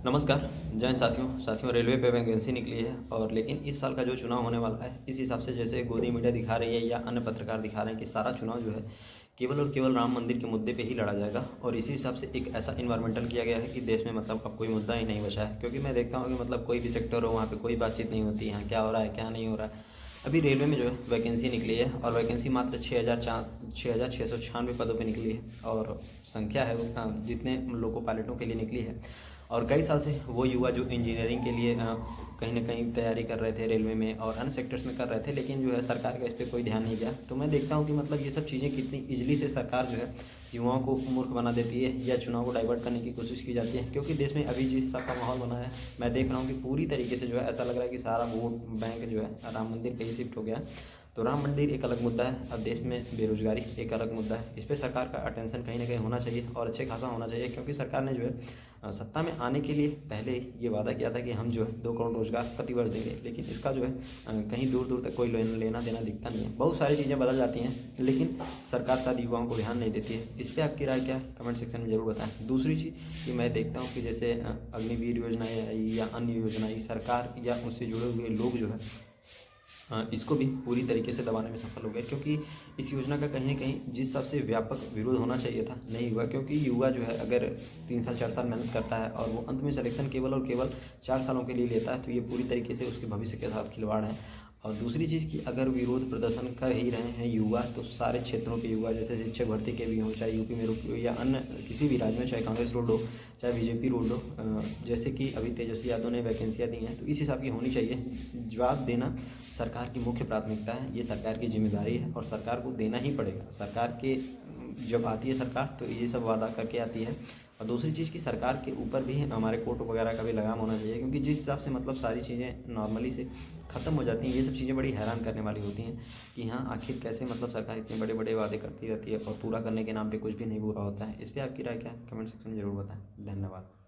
नमस्कार। जय हिंद साथियों रेलवे पे वैकेंसी निकली है और लेकिन इस साल का जो चुनाव होने वाला है इस हिसाब से जैसे गोदी मीडिया दिखा रही है या अन्य पत्रकार दिखा रहे हैं कि सारा चुनाव जो है केवल और केवल राम मंदिर के मुद्दे पे ही लड़ा जाएगा और इसी हिसाब से एक ऐसा इन्वायरमेंटल किया गया है कि देश में मतलब अब कोई मुद्दा ही नहीं बचा है। क्योंकि मैं देखता हूँ कि मतलब कोई भी सेक्टर हो वहाँ पे कोई बातचीत नहीं होती है, क्या हो रहा है क्या नहीं हो रहा है। अभी रेलवे में जो है वैकेंसी निकली है और वैकेंसी मात्र 6,696 पदों पे निकली है और संख्या है वो जितने लोको पायलटों के लिए निकली है। और कई साल से वो युवा जो इंजीनियरिंग के लिए कहीं ना कहीं तैयारी कर रहे थे रेलवे में और अन्य सेक्टर्स में कर रहे थे, लेकिन जो है सरकार का इस पर कोई ध्यान नहीं दिया। तो मैं देखता हूँ कि मतलब ये सब चीज़ें कितनी इजली से सरकार जो है युवाओं को मूर्ख बना देती है या चुनाव को डाइवर्ट करने की कोशिश की जाती है। क्योंकि देश में अभी जिस हिसाब का माहौल बना है मैं देख रहा हूँ कि पूरी तरीके से जो है ऐसा लग रहा है कि सारा वोट बैंक जो है राम मंदिर पे ही शिफ्ट हो गया है। तो राम मंदिर एक अलग मुद्दा है, अब देश में बेरोजगारी एक अलग मुद्दा है। इस पर सरकार का अटेंशन कहीं ना कहीं होना चाहिए और अच्छे खासा होना चाहिए। क्योंकि सरकार ने जो है सत्ता में आने के लिए पहले ये वादा किया था कि हम जो है 2 करोड़ रोजगार प्रतिवर्ष देंगे, लेकिन इसका जो है कहीं दूर दूर तक कोई लेना देना दिखता नहीं है। बहुत सारी चीज़ें बदल जाती हैं लेकिन सरकार शायद युवाओं को ध्यान नहीं देती है। इस पर आपकी राय क्या है, कमेंट सेक्शन में जरूर बताएं। दूसरी चीज़ कि मैं देखता हूँ कि जैसे अग्निवीर योजनाएं आई या अन्य योजनाएं, सरकार या उससे जुड़े हुए लोग जो है इसको भी पूरी तरीके से दबाने में सफल हो गए। क्योंकि इस योजना का कहीं ना कहीं जिस हिसाब से व्यापक विरोध होना चाहिए था नहीं हुआ। क्योंकि युवा जो है अगर 3 साल 4 साल मेहनत करता है और वो अंत में सिलेक्शन केवल और केवल 4 सालों के लिए लेता है तो ये पूरी तरीके से उसके भविष्य के साथ खिलवाड़ है। और दूसरी चीज़ कि अगर विरोध प्रदर्शन कर ही रहे हैं युवा तो सारे क्षेत्रों के युवा, जैसे शिक्षक भर्ती के भी हों, चाहे यूपी में हो या अन्य किसी भी राज्य में, चाहे कांग्रेस रोड हो चाहे बीजेपी रोड हो, जैसे कि अभी तेजस्वी यादव ने वैकेंसियाँ दी हैं तो इस हिसाब की होनी चाहिए। जवाब देना सरकार की मुख्य प्राथमिकता है, ये सरकार की जिम्मेदारी है और सरकार को देना ही पड़ेगा। सरकार के जब आती है सरकार तो ये सब वादा करके आती है। और दूसरी चीज़ कि सरकार के ऊपर भी हमारे कोर्ट वगैरह का भी लगाम होना चाहिए। क्योंकि जिस हिसाब से मतलब सारी चीज़ें नॉर्मली से ख़त्म हो जाती हैं, ये सब चीज़ें बड़ी हैरान करने वाली होती हैं कि हाँ आखिर कैसे मतलब सरकार इतने बड़े बड़े वादे करती रहती है और पूरा करने के नाम पे कुछ भी नहीं पूरा होता है। इस पर आपकी राय क्या है, कमेंट सेक्शन में ज़रूर बताएं। धन्यवाद।